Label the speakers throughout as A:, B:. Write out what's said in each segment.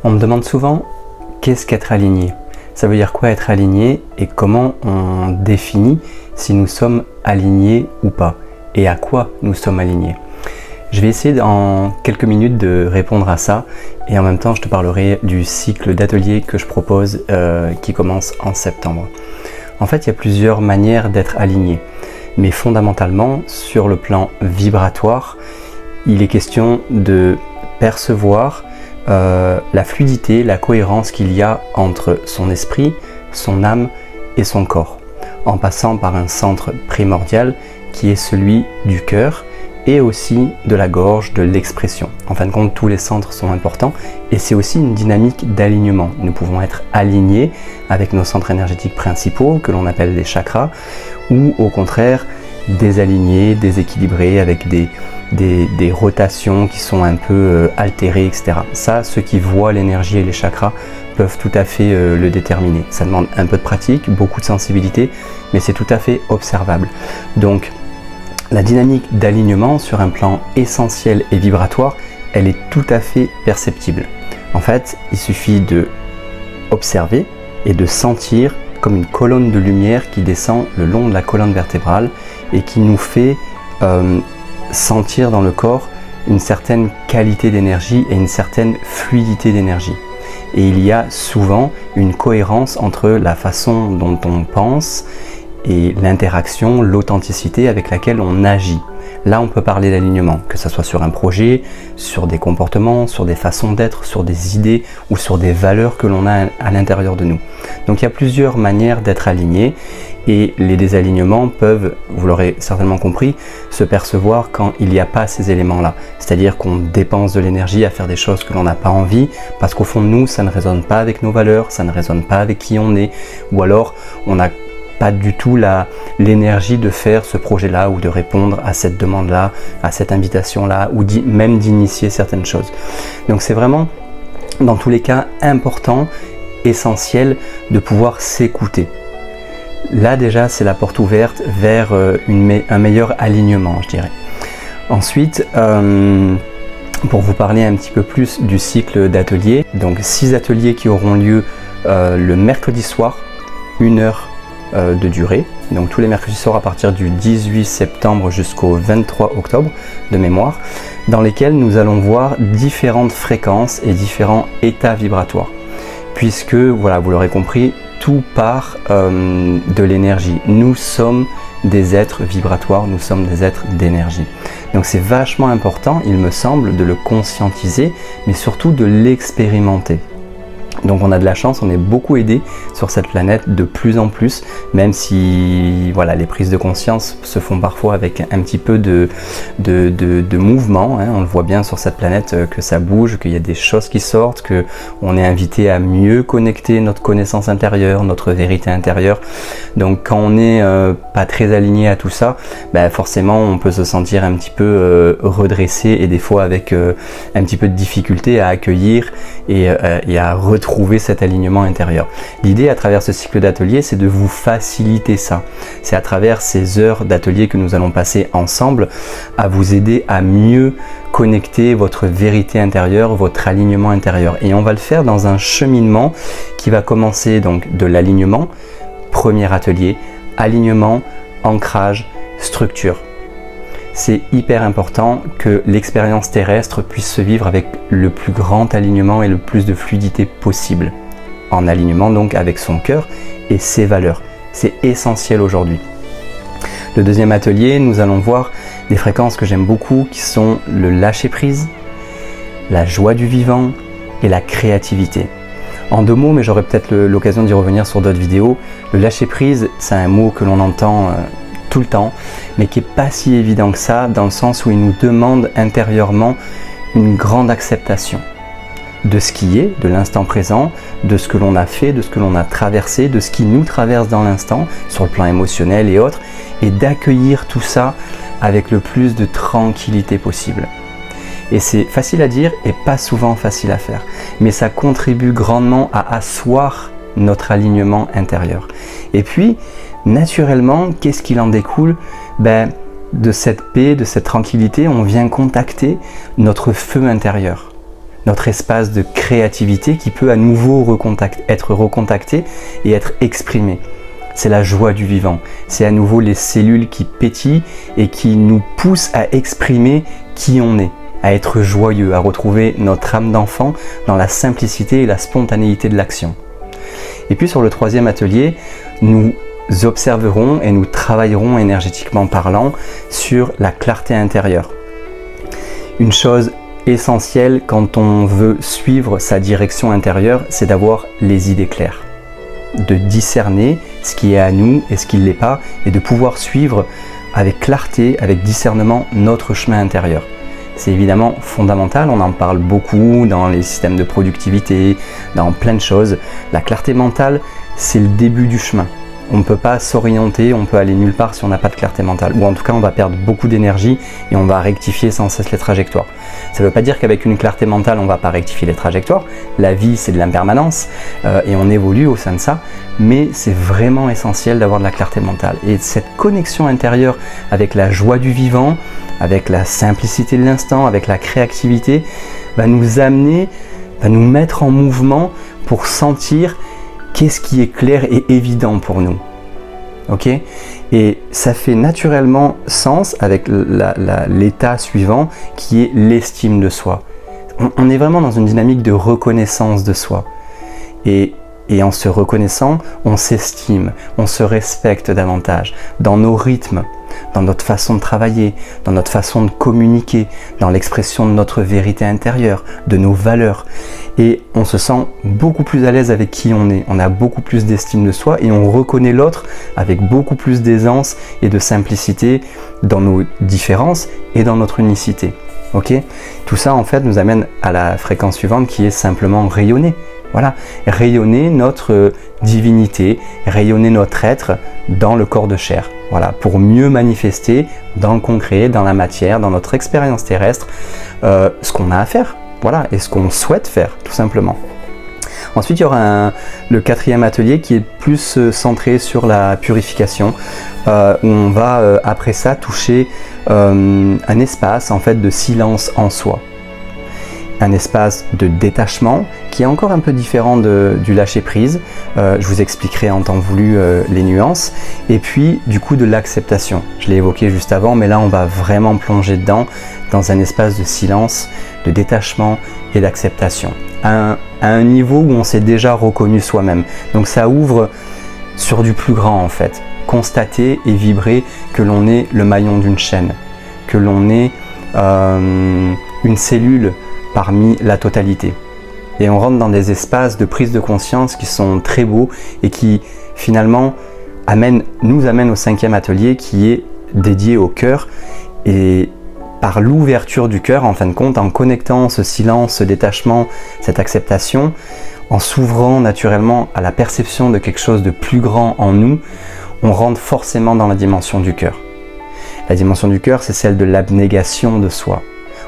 A: On me demande souvent qu'est-ce qu'être aligné? Ça veut dire quoi être aligné et comment on définit si nous sommes alignés ou pas et à quoi nous sommes alignés. Je vais essayer en quelques minutes de répondre à ça et en même temps je te parlerai du cycle d'ateliers que je propose qui commence en septembre. En fait, il y a plusieurs manières d'être aligné, mais fondamentalement sur le plan vibratoire, il est question de percevoir la fluidité, la cohérence qu'il y a entre son esprit, son âme et son corps, en passant par un centre primordial qui est celui du cœur et aussi de la gorge, de l'expression. En fin de compte, tous les centres sont importants et c'est aussi une dynamique d'alignement. Nous pouvons être alignés avec nos centres énergétiques principaux que l'on appelle les chakras ou au contraire désalignés, déséquilibrés avec des rotations qui sont un peu altérées, etc. Ça, ceux qui voient l'énergie et les chakras peuvent tout à fait le déterminer. Ça demande un peu de pratique, beaucoup de sensibilité, mais c'est tout à fait observable. Donc, la dynamique d'alignement sur un plan essentiel et vibratoire, elle est tout à fait perceptible. En fait, il suffit de observer et de sentir comme une colonne de lumière qui descend le long de la colonne vertébrale et qui nous fait sentir dans le corps une certaine qualité d'énergie et une certaine fluidité d'énergie. Et il y a souvent une cohérence entre la façon dont on pense et l'interaction, l'authenticité avec laquelle on agit. Là, on peut parler d'alignement, que ce soit sur un projet, sur des comportements, sur des façons d'être, sur des idées ou sur des valeurs que l'on a à l'intérieur de nous. Donc il y a plusieurs manières d'être aligné et les désalignements peuvent, vous l'aurez certainement compris, se percevoir quand il n'y a pas ces éléments-là. C'est-à-dire qu'on dépense de l'énergie à faire des choses que l'on n'a pas envie parce qu'au fond de nous, ça ne résonne pas avec nos valeurs, ça ne résonne pas avec qui on est, ou alors on n'a pas du tout l'énergie de faire ce projet-là ou de répondre à cette demande-là, à cette invitation-là, ou même d'initier certaines choses. Donc c'est vraiment, dans tous les cas, important, essentiel de pouvoir s'écouter. Là déjà, c'est la porte ouverte vers un meilleur alignement, je dirais. Ensuite, pour vous parler un petit peu plus du cycle d'ateliers, donc 6 ateliers qui auront lieu le mercredi soir, 1 heure de durée, donc tous les mercredis soirs à partir du 18 septembre jusqu'au 23 octobre de mémoire, dans lesquels nous allons voir différentes fréquences et différents états vibratoires, puisque voilà, vous l'aurez compris, tout part de l'énergie. Nous sommes des êtres vibratoires, nous sommes des êtres d'énergie. Donc c'est vachement important, il me semble, de le conscientiser, mais surtout de l'expérimenter. Donc on a de la chance, on est beaucoup aidé sur cette planète de plus en plus, même si voilà, les prises de conscience se font parfois avec un petit peu de mouvement, hein. On le voit bien sur cette planète que ça bouge, qu'il y a des choses qui sortent, qu'on est invité à mieux connecter notre connaissance intérieure, notre vérité intérieure. Donc quand on n'est pas très aligné à tout ça, ben forcément on peut se sentir un petit peu redressé et des fois avec un petit peu de difficulté à accueillir et à retrouver cet alignement intérieur. L'idée à travers ce cycle d'atelier, c'est de vous faciliter ça. C'est à travers ces heures d'atelier que nous allons passer ensemble à vous aider à mieux connecter votre vérité intérieure, votre alignement intérieur. Et on va le faire dans un cheminement qui va commencer donc de l'alignement, premier atelier, alignement, ancrage, structure. C'est hyper important que l'expérience terrestre puisse se vivre avec le plus grand alignement et le plus de fluidité possible. En alignement donc avec son cœur et ses valeurs. C'est essentiel aujourd'hui. Le deuxième atelier, nous allons voir des fréquences que j'aime beaucoup qui sont le lâcher-prise, la joie du vivant et la créativité. En 2 mots, mais j'aurai peut-être l'occasion d'y revenir sur d'autres vidéos, le lâcher-prise, c'est un mot que l'on entend tout le temps, mais qui n'est pas si évident que ça, dans le sens où il nous demande intérieurement une grande acceptation de ce qui est, de l'instant présent, de ce que l'on a fait, de ce que l'on a traversé, de ce qui nous traverse dans l'instant, sur le plan émotionnel et autres, et d'accueillir tout ça avec le plus de tranquillité possible. Et c'est facile à dire et pas souvent facile à faire, mais ça contribue grandement à asseoir notre alignement intérieur. Et puis, naturellement, qu'est-ce qu'il en découle? De cette paix, de cette tranquillité, on vient contacter notre feu intérieur. notre espace de créativité qui peut à nouveau être recontacté et être exprimé. C'est la joie du vivant, c'est à nouveau les cellules qui pétillent et qui nous poussent à exprimer qui on est, à être joyeux, à retrouver notre âme d'enfant dans la simplicité et la spontanéité de l'action. Et puis sur le troisième atelier, nous observerons et nous travaillerons énergétiquement parlant sur la clarté intérieure. Une chose essentielle quand on veut suivre sa direction intérieure, c'est d'avoir les idées claires, de discerner ce qui est à nous et ce qui ne l'est pas, et de pouvoir suivre avec clarté, avec discernement notre chemin intérieur. C'est évidemment fondamental, on en parle beaucoup dans les systèmes de productivité, dans plein de choses. La clarté mentale, c'est le début du chemin. On ne peut pas s'orienter, on peut aller nulle part si on n'a pas de clarté mentale. Ou en tout cas, on va perdre beaucoup d'énergie et on va rectifier sans cesse les trajectoires. Ça ne veut pas dire qu'avec une clarté mentale, on ne va pas rectifier les trajectoires. La vie, c'est de l'impermanence et on évolue au sein de ça. Mais c'est vraiment essentiel d'avoir de la clarté mentale. Et cette connexion intérieure avec la joie du vivant, avec la simplicité de l'instant, avec la créativité, va nous amener, va nous mettre en mouvement pour sentir qu'est-ce qui est clair et évident pour nous. Ok ? Et ça fait naturellement sens avec l'état suivant qui est l'estime de soi. On est vraiment dans une dynamique de reconnaissance de soi. Et en se reconnaissant, on s'estime, on se respecte davantage dans nos rythmes, dans notre façon de travailler, dans notre façon de communiquer, dans l'expression de notre vérité intérieure, de nos valeurs. Et on se sent beaucoup plus à l'aise avec qui on est. On a beaucoup plus d'estime de soi et on reconnaît l'autre avec beaucoup plus d'aisance et de simplicité dans nos différences et dans notre unicité. Ok ? Tout ça en fait nous amène à la fréquence suivante qui est simplement rayonner. Voilà, rayonner notre divinité, rayonner notre être dans le corps de chair. Voilà, pour mieux manifester dans le concret, dans la matière, dans notre expérience terrestre, ce qu'on a à faire. Voilà, et ce qu'on souhaite faire, tout simplement. Ensuite, il y aura le quatrième atelier qui est plus centré sur la purification, où on va après ça toucher un espace en fait de silence en soi. Un espace de détachement qui est encore un peu différent du lâcher-prise. Je vous expliquerai en temps voulu les nuances. Et puis du coup de l'acceptation. Je l'ai évoqué juste avant, mais là on va vraiment plonger dedans, dans un espace de silence, de détachement et d'acceptation. À un niveau où on s'est déjà reconnu soi-même. Donc ça ouvre sur du plus grand en fait. Constater et vibrer que l'on est le maillon d'une chaîne, que l'on est une cellule parmi la totalité. Et on rentre dans des espaces de prise de conscience qui sont très beaux et qui finalement nous amènent au cinquième atelier qui est dédié au cœur. Et par l'ouverture du cœur, en fin de compte, en connectant ce silence, ce détachement, cette acceptation, en s'ouvrant naturellement à la perception de quelque chose de plus grand en nous, on rentre forcément dans la dimension du cœur. La dimension du cœur, c'est celle de l'abnégation de soi.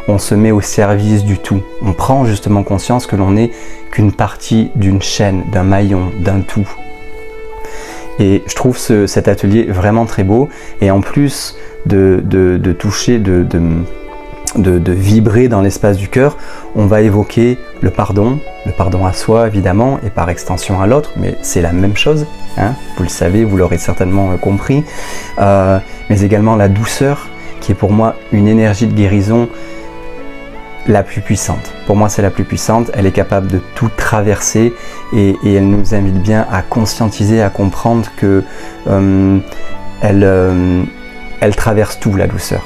A: On se met au service du tout. On prend justement conscience que l'on n'est qu'une partie d'une chaîne, d'un maillon, d'un tout. Et je trouve cet atelier vraiment très beau. Et en plus de toucher, de vibrer dans l'espace du cœur, on va évoquer le pardon à soi évidemment, et par extension à l'autre, mais c'est la même chose, hein, vous le savez, vous l'aurez certainement compris, mais également la douceur, qui est pour moi une énergie de guérison la plus puissante. Pour moi, c'est la plus puissante. Elle est capable de tout traverser et elle nous invite bien à conscientiser, à comprendre que elle traverse tout, la douceur.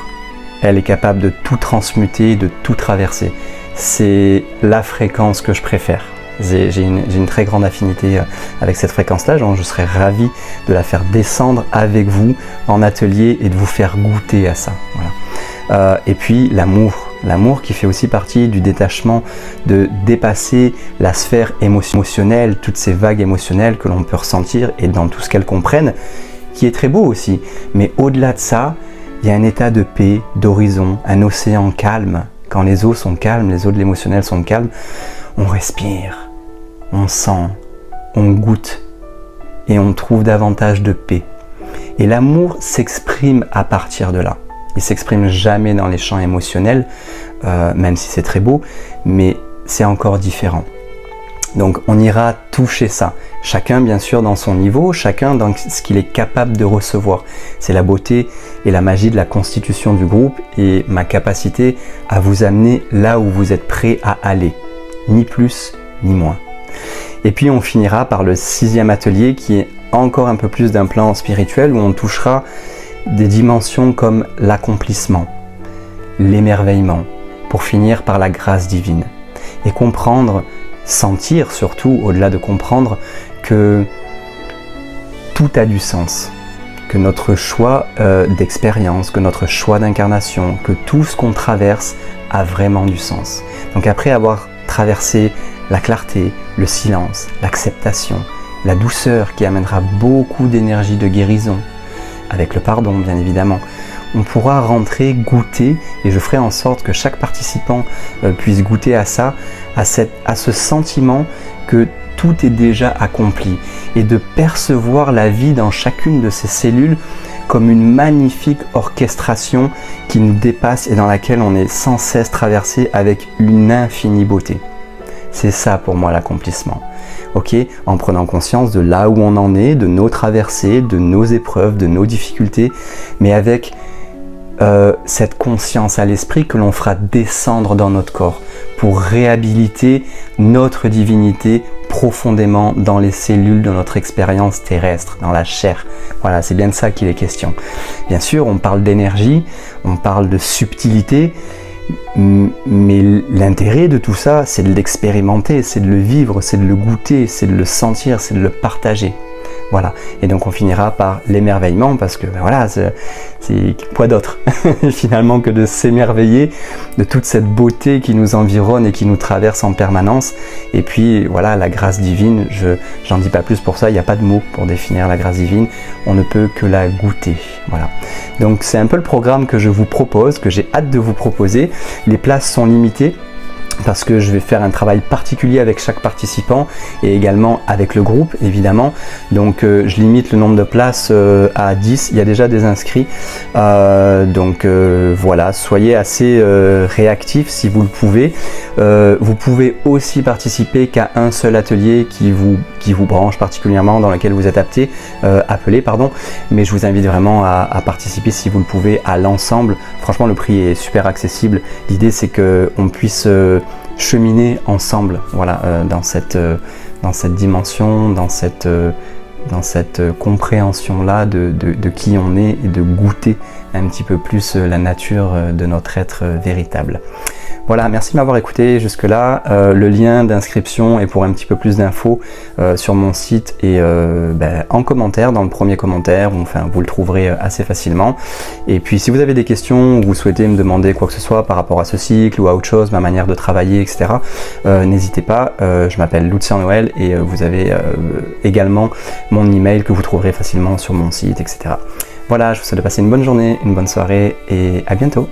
A: Elle est capable de tout transmuter, de tout traverser. C'est la fréquence que je préfère. J'ai une très grande affinité avec cette fréquence-là, donc je serais ravi de la faire descendre avec vous en atelier et de vous faire goûter à ça. Voilà. Et puis l'amour qui fait aussi partie du détachement, de dépasser la sphère émotionnelle, toutes ces vagues émotionnelles que l'on peut ressentir et dans tout ce qu'elles comprennent, qui est très beau aussi. Mais au-delà de ça, il y a un état de paix, d'horizon, un océan calme. Quand les eaux sont calmes, les eaux de l'émotionnel sont calmes, on respire, on sent, on goûte et on trouve davantage de paix. Et l'amour s'exprime à partir de là. Il ne s'exprime jamais dans les champs émotionnels, même si c'est très beau, mais c'est encore différent. Donc on ira toucher ça, chacun bien sûr dans son niveau, chacun dans ce qu'il est capable de recevoir. C'est la beauté et la magie de la constitution du groupe et ma capacité à vous amener là où vous êtes prêts à aller, ni plus ni moins. Et puis on finira par le 6e atelier qui est encore un peu plus d'un plan spirituel où on touchera des dimensions comme l'accomplissement, l'émerveillement, pour finir par la grâce divine et comprendre, sentir surtout, au-delà de comprendre, que tout a du sens, que notre choix d'expérience, que notre choix d'incarnation, que tout ce qu'on traverse a vraiment du sens. Donc après avoir traversé la clarté, le silence, l'acceptation, la douceur qui amènera beaucoup d'énergie de guérison, avec le pardon bien évidemment, on pourra rentrer, goûter, et je ferai en sorte que chaque participant puisse goûter à ça, à ce sentiment que tout est déjà accompli, et de percevoir la vie dans chacune de ces cellules comme une magnifique orchestration qui nous dépasse et dans laquelle on est sans cesse traversé avec une infinie beauté. C'est ça pour moi l'accomplissement. Ok, en prenant conscience de là où on en est, de nos traversées, de nos épreuves, de nos difficultés, mais avec cette conscience à l'esprit que l'on fera descendre dans notre corps pour réhabiliter notre divinité profondément dans les cellules de notre expérience terrestre, dans la chair. Voilà, c'est bien de ça qu'il est question. Bien sûr, on parle d'énergie, on parle de subtilité, mais l'intérêt de tout ça, c'est de l'expérimenter, c'est de le vivre, c'est de le goûter, c'est de le sentir, c'est de le partager. Voilà, et donc on finira par l'émerveillement parce que ben voilà, c'est quoi d'autre finalement que de s'émerveiller de toute cette beauté qui nous environne et qui nous traverse en permanence. Et puis voilà, la grâce divine, j'en dis pas plus pour ça, il n'y a pas de mots pour définir la grâce divine, on ne peut que la goûter. Voilà, donc c'est un peu le programme que je vous propose, que j'ai hâte de vous proposer. Les places sont limitées, parce que je vais faire un travail particulier avec chaque participant et également avec le groupe évidemment. Donc je limite le nombre de places à 10, il y a déjà des inscrits. Donc voilà, soyez assez réactifs si vous le pouvez. Vous pouvez aussi participer qu'à un seul atelier qui vous branche particulièrement, dans lequel vous êtes appelé, pardon. Mais je vous invite vraiment à participer si vous le pouvez à l'ensemble. Franchement, le prix est super accessible. L'idée c'est qu'on puisse cheminer ensemble, voilà, dans cette dimension, dans cette compréhension-là de qui on est et de goûter un petit peu plus la nature de notre être véritable. Voilà, merci de m'avoir écouté jusque-là. Le lien d'inscription est pour un petit peu plus d'infos sur mon site et en commentaire, dans le premier commentaire, enfin vous le trouverez assez facilement. Et puis si vous avez des questions ou vous souhaitez me demander quoi que ce soit par rapport à ce cycle ou à autre chose, ma manière de travailler, etc., n'hésitez pas. Je m'appelle Lucien Noël et vous avez également mon email que vous trouverez facilement sur mon site, etc. Voilà, je vous souhaite de passer une bonne journée, une bonne soirée et à bientôt.